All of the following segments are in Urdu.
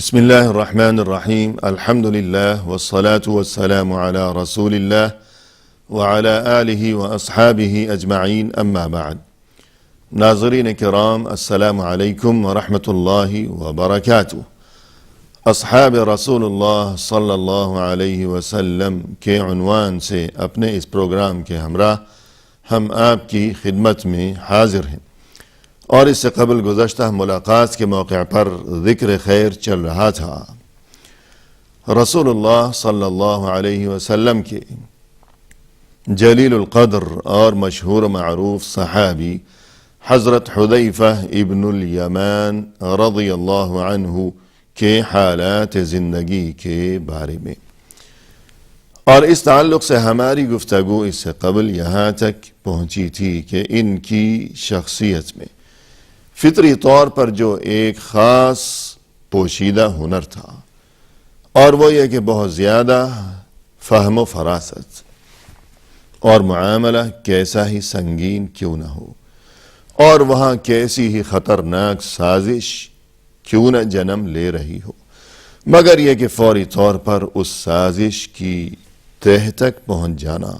بسم الله الرحمن الرحيم. الحمد لله والصلاة والسلام على رسول الله وعلى آله وأصحابه أجمعين. أما بعد. ناظرین کرام، السلام علیکم ورحمۃ اللہ وبرکاتہ. اصحاب رسول اللہ صلی اللہ علیہ وسلم کے عنوان سے اپنے اس پروگرام کے ہمراہ ہم آپ کی خدمت میں حاضر ہیں، اور اس سے قبل گزشتہ ملاقات کے موقع پر ذکر خیر چل رہا تھا. رسول اللہ صلی اللہ علیہ وسلم کے جلیل القدر اور مشہور معروف صحابی حضرت حذیفہ ابن الیمان رضی اللہ عنہ کے حالات زندگی کے بارے میں، اور اس تعلق سے ہماری گفتگو اس سے قبل یہاں تک پہنچی تھی کہ ان کی شخصیت میں فطری طور پر جو ایک خاص پوشیدہ ہنر تھا، اور وہ یہ کہ بہت زیادہ فہم و فراست، اور معاملہ کیسا ہی سنگین کیوں نہ ہو، اور وہاں کیسی ہی خطرناک سازش کیوں نہ جنم لے رہی ہو، مگر یہ کہ فوری طور پر اس سازش کی تہ تک پہنچ جانا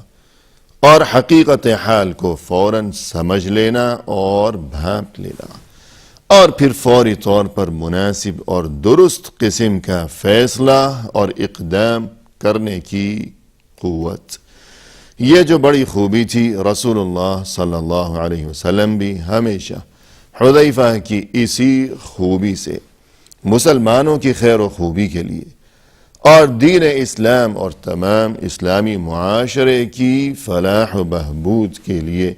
اور حقیقت حال کو فوراً سمجھ لینا اور بھانپ لینا، اور پھر فوری طور پر مناسب اور درست قسم کا فیصلہ اور اقدام کرنے کی قوت، یہ جو بڑی خوبی تھی. رسول اللہ صلی اللہ علیہ وسلم بھی ہمیشہ حذیفہ کی اسی خوبی سے مسلمانوں کی خیر و خوبی کے لیے اور دین اسلام اور تمام اسلامی معاشرے کی فلاح و بہبود کے لیے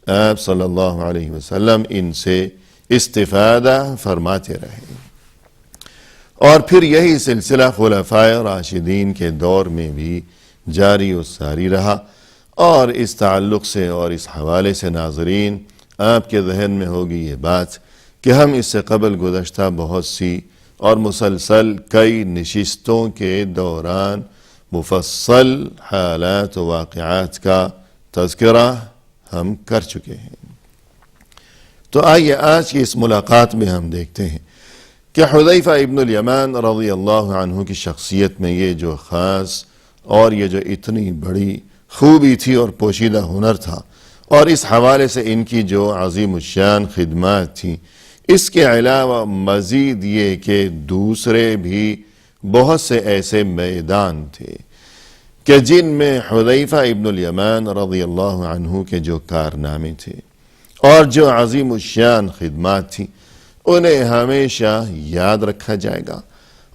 آپ صلی اللہ علیہ وسلم ان سے استفادہ فرماتے رہے. اور پھر یہی سلسلہ خلفائے راشدین کے دور میں بھی جاری و ساری رہا. اور اس تعلق سے اور اس حوالے سے ناظرین آپ کے ذہن میں ہوگی یہ بات کہ ہم اس سے قبل گزشتہ بہت سی اور مسلسل کئی نشستوں کے دوران مفصل حالات و واقعات کا تذکرہ ہم کر چکے ہیں. تو آئیے آج کی اس ملاقات میں ہم دیکھتے ہیں کہ حذیفہ ابن الیمان رضی اللہ عنہ کی شخصیت میں یہ جو خاص اور یہ جو اتنی بڑی خوبی تھی اور پوشیدہ ہنر تھا، اور اس حوالے سے ان کی جو عظیم الشان خدمات تھیں، اس کے علاوہ مزید یہ کہ دوسرے بھی بہت سے ایسے میدان تھے کہ جن میں حذیفہ ابن الیمان رضی اللہ عنہ کے جو کارنامے تھے اور جو عظیم الشان خدمات تھیں، انہیں ہمیشہ یاد رکھا جائے گا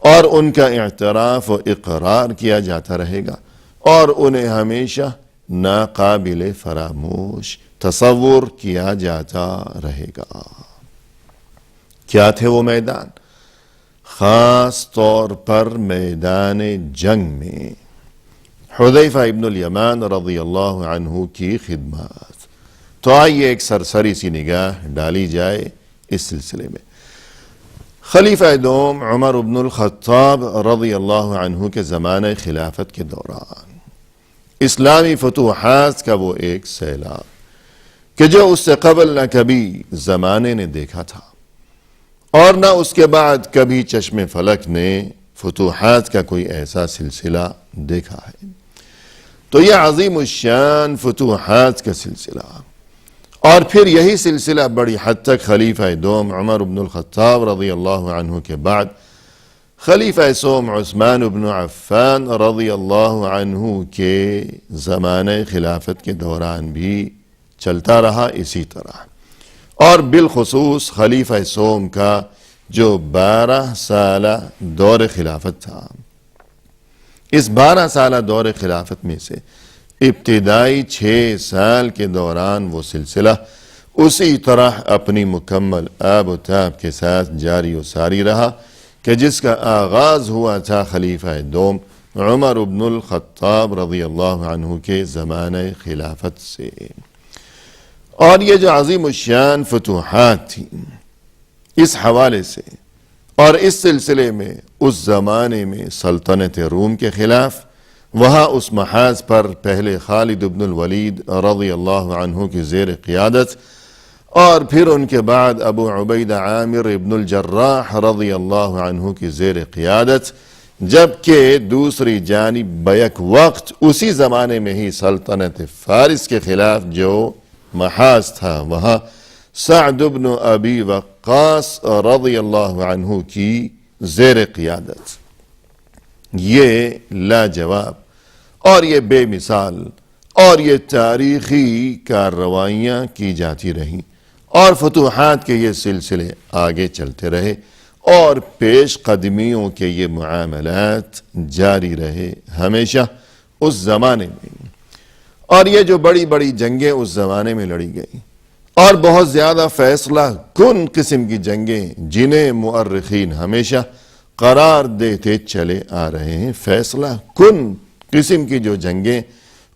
اور ان کا اعتراف و اقرار کیا جاتا رہے گا، اور انہیں ہمیشہ ناقابل فراموش تصور کیا جاتا رہے گا. کیا تھے وہ میدان؟ خاص طور پر میدان جنگ میں حذیفہ ابن الیمان رضی اللہ عنہ کی خدمات. تو آئیے ایک سرسری سی نگاہ ڈالی جائے اس سلسلے میں. خلیفہ دوم عمر بن الخطاب رضی اللہ عنہ کے زمانہ خلافت کے دوران اسلامی فتوحات کا وہ ایک سیلاب کہ جو اس سے قبل نہ کبھی زمانے نے دیکھا تھا اور نہ اس کے بعد کبھی چشم فلک نے فتوحات کا کوئی ایسا سلسلہ دیکھا ہے. تو یہ عظیم الشان فتوحات کا سلسلہ، اور پھر یہی سلسلہ بڑی حد تک خلیفہ دوم عمر بن الخطاب رضی اللہ عنہ کے بعد خلیفہ سوم عثمان بن عفان رضی اللہ عنہ کے زمانہ خلافت کے دوران بھی چلتا رہا اسی طرح. اور بالخصوص خلیفہ سوم کا جو 12 سالہ دور خلافت تھا، اس 12 سالہ دور خلافت میں سے ابتدائی 6 سال کے دوران وہ سلسلہ اسی طرح اپنی مکمل آب و تاب کے ساتھ جاری و ساری رہا کہ جس کا آغاز ہوا تھا خلیفہ دوم عمر بن الخطاب رضی اللہ عنہ کے زمانہ خلافت سے. اور یہ جو عظیم الشان فتوحات تھیں، اس حوالے سے اور اس سلسلے میں اس زمانے میں سلطنت روم کے خلاف وہاں اس محاذ پر پہلے خالد بن الولید رضی اللہ عنہ کی زیر قیادت اور پھر ان کے بعد ابو عبیدہ عامر ابن الجراح رضی اللہ عنہ کی زیر قیادت، جبکہ دوسری جانب بیک وقت اسی زمانے میں ہی سلطنت فارس کے خلاف جو محاذ تھا وہاں سعد بن ابی وقاص رضی اللہ عنہ کی زیر قیادت. یہ لاجواب اور یہ بے مثال اور یہ تاریخی کارروائیاں کی جاتی رہیں اور فتوحات کے یہ سلسلے آگے چلتے رہے اور پیش قدمیوں کے یہ معاملات جاری رہے ہمیشہ اس زمانے میں. اور یہ جو بڑی بڑی جنگیں اس زمانے میں لڑی گئیں اور بہت زیادہ فیصلہ کن قسم کی جنگیں جنہیں مؤرخین ہمیشہ قرار دیتے چلے آ رہے ہیں، فیصلہ کن قسم کی جو جنگیں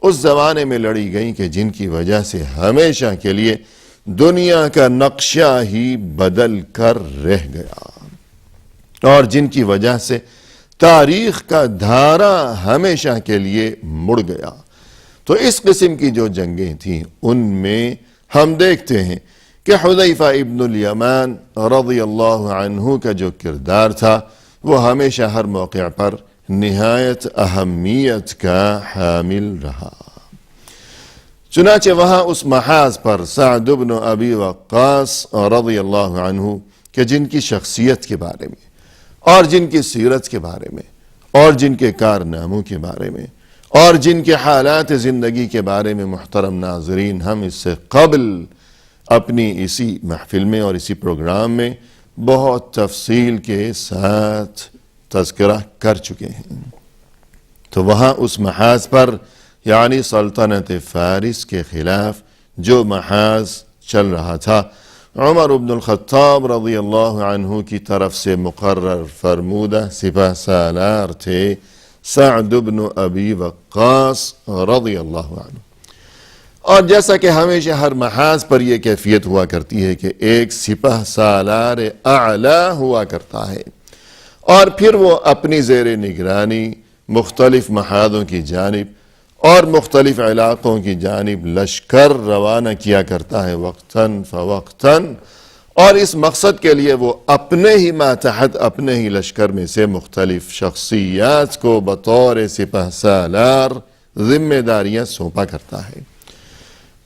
اس زمانے میں لڑی گئیں کہ جن کی وجہ سے ہمیشہ کے لیے دنیا کا نقشہ ہی بدل کر رہ گیا اور جن کی وجہ سے تاریخ کا دھارا ہمیشہ کے لیے مڑ گیا. تو اس قسم کی جو جنگیں تھیں ان میں ہم دیکھتے ہیں کہ حذیفہ ابن الیمان رضی اللہ عنہ کا جو کردار تھا وہ ہمیشہ ہر موقع پر نہایت اہمیت کا حامل رہا. چنانچہ وہاں اس محاذ پر سعد بن ابی وقاص رضی اللہ عنہ کہ جن کی شخصیت کے بارے میں اور جن کی سیرت کے بارے میں اور جن کے کارناموں کے بارے میں اور جن کے حالات زندگی کے بارے میں محترم ناظرین ہم اس سے قبل اپنی اسی محفل میں اور اسی پروگرام میں بہت تفصیل کے ساتھ تذکرہ کر چکے ہیں. تو وہاں اس محاذ پر یعنی سلطنت فارس کے خلاف جو محاذ چل رہا تھا، عمر بن الخطاب رضی اللہ عنہ کی طرف سے مقرر فرمودہ سپہ سالار تھے سعد بن ابی وقاص رضی اللہ عنہ. اور جیسا کہ ہمیشہ ہر محاذ پر یہ کیفیت ہوا کرتی ہے کہ ایک سپہ سالار اعلی ہوا کرتا ہے اور پھر وہ اپنی زیر نگرانی مختلف محاذوں کی جانب اور مختلف علاقوں کی جانب لشکر روانہ کیا کرتا ہے وقتاً فوقتاً، اور اس مقصد کے لیے وہ اپنے ہی ماتحت اپنے ہی لشکر میں سے مختلف شخصیات کو بطور سپہ سالار ذمہ داریاں سونپا کرتا ہے.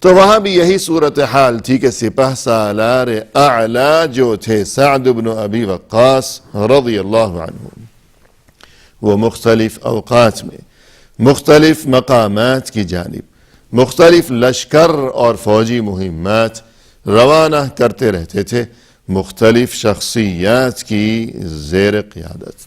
تو وہاں بھی یہی صورتحال تھی کہ سپہ سالار اعلی جو تھے سعد بن ابی وقاص رضی اللہ عنہ وہ مختلف اوقات میں مختلف مقامات کی جانب مختلف لشکر اور فوجی مہمات روانہ کرتے رہتے تھے مختلف شخصیات کی زیر قیادت.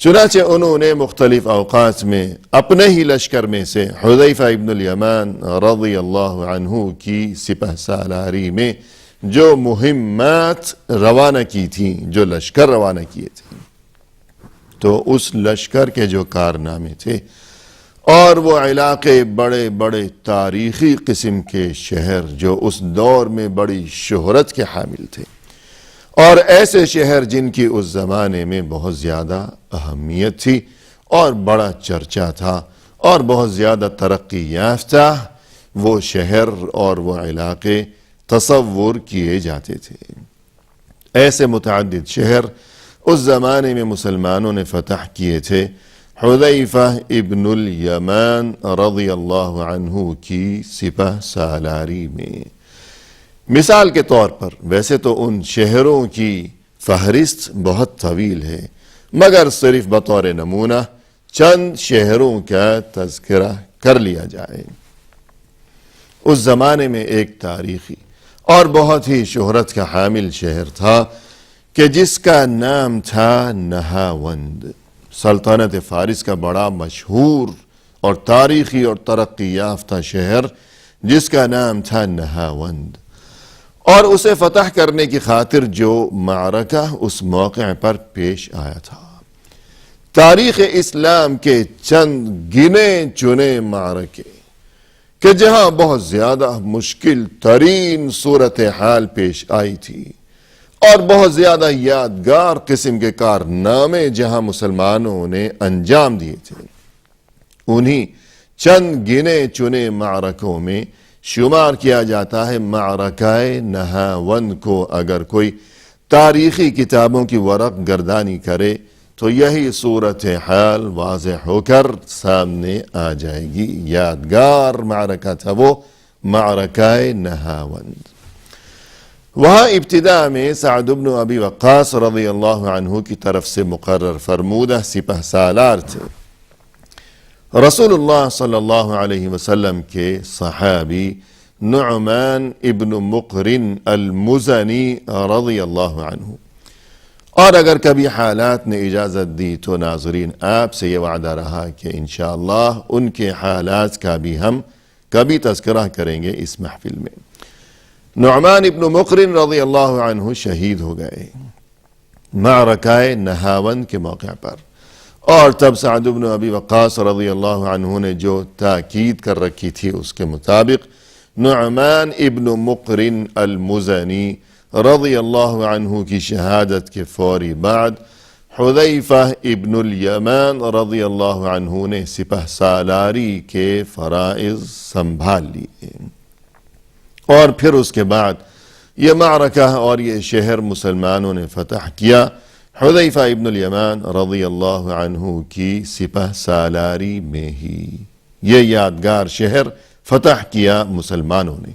چنانچہ انہوں نے مختلف اوقات میں اپنے ہی لشکر میں سے حذیفہ ابن الیمان رضی اللہ عنہ کی سپہ سالاری میں جو مہمات روانہ کی تھیں، جو لشکر روانہ کیے تھے، تو اس لشکر کے جو کارنامے تھے اور وہ علاقے بڑے بڑے تاریخی قسم کے شہر جو اس دور میں بڑی شہرت کے حامل تھے اور ایسے شہر جن کی اس زمانے میں بہت زیادہ اہمیت تھی اور بڑا چرچا تھا اور بہت زیادہ ترقی یافتہ وہ شہر اور وہ علاقے تصور کیے جاتے تھے. ایسے متعدد شہر اس زمانے میں مسلمانوں نے فتح کیے تھے حذیفہ ابن الیمان رضی اللہ عنہ کی سپہ سالاری میں. مثال کے طور پر ویسے تو ان شہروں کی فہرست بہت طویل ہے مگر صرف بطور نمونہ چند شہروں کا تذکرہ کر لیا جائے. اس زمانے میں ایک تاریخی اور بہت ہی شہرت کا حامل شہر تھا کہ جس کا نام تھا نہاوند. سلطنت فارس کا بڑا مشہور اور تاریخی اور ترقی یافتہ شہر جس کا نام تھا نہاوند، اور اسے فتح کرنے کی خاطر جو معرکہ اس موقع پر پیش آیا تھا، تاریخ اسلام کے چند گنے چنے معرکے کہ جہاں بہت زیادہ مشکل ترین صورتحال پیش آئی تھی اور بہت زیادہ یادگار قسم کے کارنامے جہاں مسلمانوں نے انجام دیے تھے، انہی چند گنے چنے معرکوں میں شمار کیا جاتا ہے معرکہ نہاوند کو۔ اگر کوئی تاریخی کتابوں کی ورق گردانی کرے تو یہی صورتحال واضح ہو کر سامنے آ جائے گی۔ یادگار معرکہ تھا وہ معرکہ نہاوند۔ وہاں ابتدا میں سعد بن ابی وقاص رضی اللہ عنہ کی طرف سے مقرر فرمودہ سپہ سالار تھے۔ رسول اللہ صلی اللہ علیہ وسلم کے صحابی نعمان ابن مقرن المزنی رضی اللہ عنہ۔ اور اگر کبھی حالات نے اجازت دی تو ناظرین آپ سے یہ وعدہ رہا کہ انشاءاللہ ان کے حالات کا بھی ہم کبھی تذکرہ کریں گے اس محفل میں۔ نعمان ابن مقرن رضی اللہ عنہ شہید ہو گئے معرکہ نہاوند کے موقع پر، اور تب سعد بن ابی وقاص رضی اللہ عنہ نے جو تاکید کر رکھی تھی اس کے مطابق نعمان ابن مقرن المزنی رضی اللہ عنہ کی شہادت کے فوری بعد حذیفہ ابن الیمان رضی اللہ عنہ نے سپہ سالاری کے فرائض سنبھال لیے، اور پھر اس کے بعد یہ معرکہ اور یہ شہر مسلمانوں نے فتح کیا حذیفہ ابن الیمان رضی اللہ عنہ کی سپہ سالاری میں ہی۔ یہ یادگار شہر فتح کیا مسلمانوں نے۔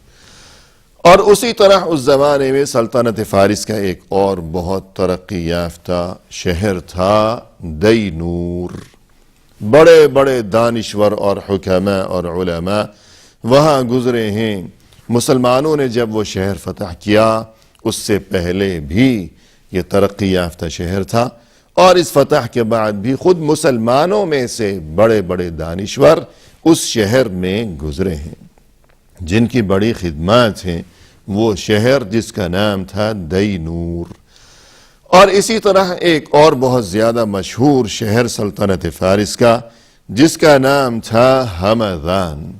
اور اسی طرح اس زمانے میں سلطنت فارس کا ایک اور بہت ترقی یافتہ شہر تھا دینور۔ بڑے بڑے دانشور اور حکماء اور علماء وہاں گزرے ہیں۔ مسلمانوں نے جب وہ شہر فتح کیا اس سے پہلے بھی یہ ترقی یافتہ شہر تھا، اور اس فتح کے بعد بھی خود مسلمانوں میں سے بڑے بڑے دانشور اس شہر میں گزرے ہیں جن کی بڑی خدمات ہیں۔ وہ شہر جس کا نام تھا دینور۔ اور اسی طرح ایک اور بہت زیادہ مشہور شہر سلطنت فارس کا جس کا نام تھا ہمدان۔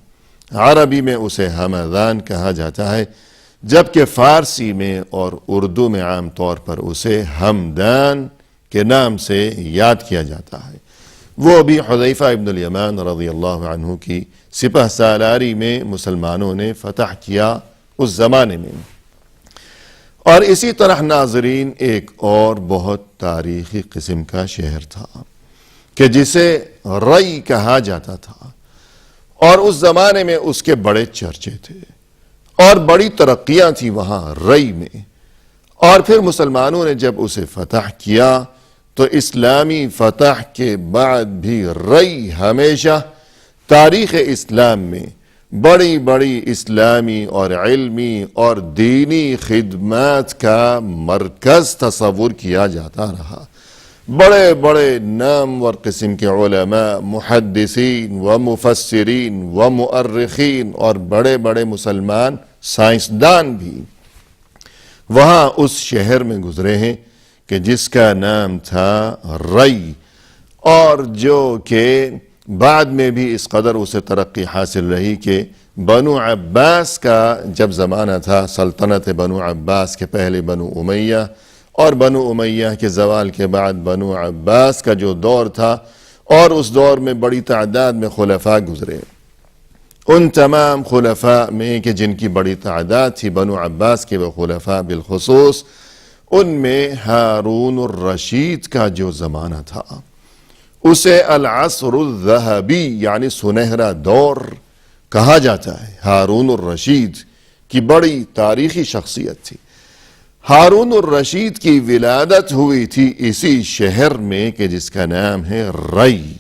عربی میں اسے ہمدان کہا جاتا ہے، جبکہ فارسی میں اور اردو میں عام طور پر اسے ہمدان کے نام سے یاد کیا جاتا ہے۔ وہ بھی حذیفہ ابن الیمان رضی اللہ عنہ کی سپہ سالاری میں مسلمانوں نے فتح کیا اس زمانے میں۔ اور اسی طرح ناظرین ایک اور بہت تاریخی قسم کا شہر تھا کہ جسے رئی کہا جاتا تھا، اور اس زمانے میں اس کے بڑے چرچے تھے اور بڑی ترقیاں تھیں وہاں رئی میں۔ اور پھر مسلمانوں نے جب اسے فتح کیا تو اسلامی فتح کے بعد بھی رئی ہمیشہ تاریخ اسلام میں بڑی بڑی اسلامی اور علمی اور دینی خدمات کا مرکز تصور کیا جاتا رہا۔ بڑے بڑے نامور قسم کے علماء، محدثین و مفسرین و مؤرخین اور بڑے بڑے مسلمان سائنسدان بھی وہاں اس شہر میں گزرے ہیں کہ جس کا نام تھا رئی، اور جو کہ بعد میں بھی اس قدر اسے ترقی حاصل رہی کہ بنو عباس کا جب زمانہ تھا، سلطنت بنو عباس کے پہلے بنو امیہ اور بنو امیہ کے زوال کے بعد بنو عباس کا جو دور تھا، اور اس دور میں بڑی تعداد میں خلفاء گزرے۔ ان تمام خلفاء میں کہ جن کی بڑی تعداد تھی بنو عباس کے وہ خلفاء بالخصوص، ان میں ہارون الرشید کا جو زمانہ تھا اسے العصر الذہبی یعنی سنہرا دور کہا جاتا ہے۔ ہارون الرشید کی بڑی تاریخی شخصیت تھی۔ ہارون الرشید کی ولادت ہوئی تھی اسی شہر میں کہ جس کا نام ہے رئی،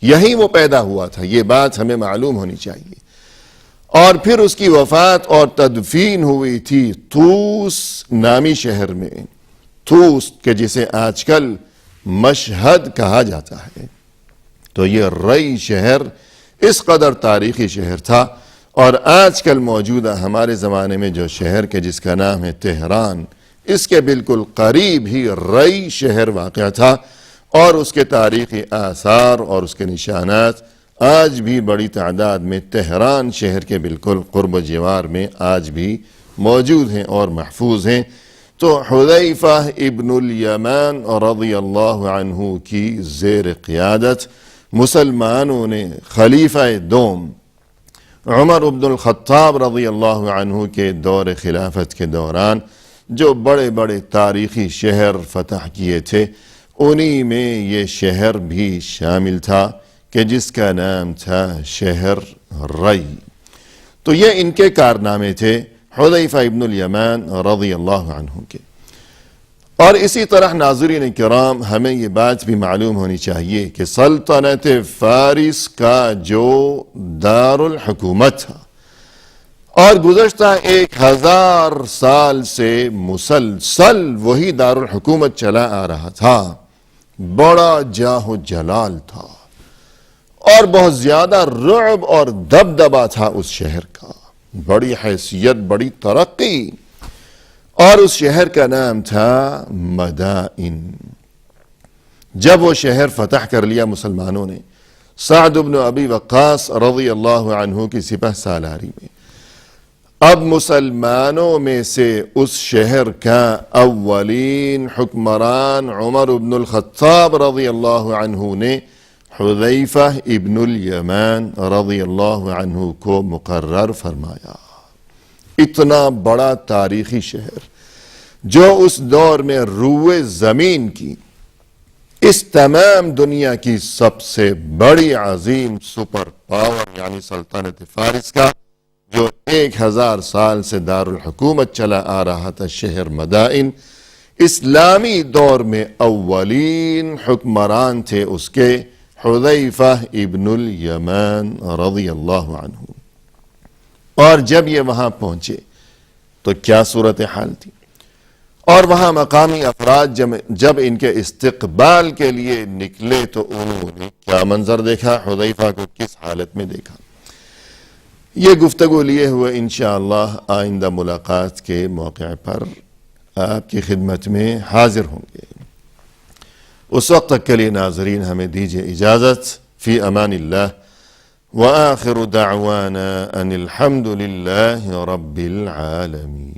یہیں وہ پیدا ہوا تھا، یہ بات ہمیں معلوم ہونی چاہیے۔ اور پھر اس کی وفات اور تدفین ہوئی تھی طوس نامی شہر میں، طوس کہ جسے آج کل مشہد کہا جاتا ہے۔ تو یہ رئی شہر اس قدر تاریخی شہر تھا، اور آج کل موجودہ ہمارے زمانے میں جو شہر کے جس کا نام ہے تہران، اس کے بالکل قریب ہی رئی شہر واقع تھا، اور اس کے تاریخی آثار اور اس کے نشانات آج بھی بڑی تعداد میں تہران شہر کے بالکل قرب و جوار میں آج بھی موجود ہیں اور محفوظ ہیں۔ تو حذیفہ ابن الیمان رضی اللہ عنہ کی زیر قیادت مسلمانوں نے خلیفہ دوم عمر بن الخطاب رضی اللہ عنہ کے دور خلافت کے دوران جو بڑے بڑے تاریخی شہر فتح کیے تھے، انہی میں یہ شہر بھی شامل تھا کہ جس کا نام تھا شہر ری۔ تو یہ ان کے کارنامے تھے حذیفہ ابن الیمان رضی اللہ عنہ کے۔ اور اسی طرح ناظرین کرام ہمیں یہ بات بھی معلوم ہونی چاہیے کہ سلطنت فارس کا جو دار الحکومت تھا اور گزشتہ 1000 سال سے مسلسل وہی دار الحکومت چلا آ رہا تھا، بڑا جاہ و جلال تھا اور بہت زیادہ رعب اور دبدبا تھا اس شہر کا، بڑی حیثیت، بڑی ترقی، اور اس شہر کا نام تھا مدائن۔ جب وہ شہر فتح کر لیا مسلمانوں نے سعد بن ابی وقاص رضی اللہ عنہ کی سپہ سالاری میں، اب مسلمانوں میں سے اس شہر کا اولین حکمران عمر بن الخطاب رضی اللہ عنہ نے حذیفہ ابن الیمان رضی اللہ عنہ کو مقرر فرمایا۔ اتنا بڑا تاریخی شہر جو اس دور میں روئے زمین کی، اس تمام دنیا کی سب سے بڑی عظیم سپر پاور یعنی سلطنت فارس کا جو 1000 سال سے دار الحکومت چلا آ رہا تھا، شہر مدائن، اسلامی دور میں اولین حکمران تھے اس کے حذیفہ ابن الیمان رضی اللہ عنہ۔ اور جب یہ وہاں پہنچے تو کیا صورتحال تھی، اور وہاں مقامی افراد جب ان کے استقبال کے لیے نکلے تو انہوں نے کیا منظر دیکھا، حذیفہ کو کس حالت میں دیکھا، یہ گفتگو لیے ہوئے انشاءاللہ آئندہ ملاقات کے موقع پر آپ کی خدمت میں حاضر ہوں گے۔ اس وقت تک کے لیے ناظرین ہمیں دیجیے اجازت، فی امان اللہ، وآخر دعوانا ان الحمد للہ رب العالمین۔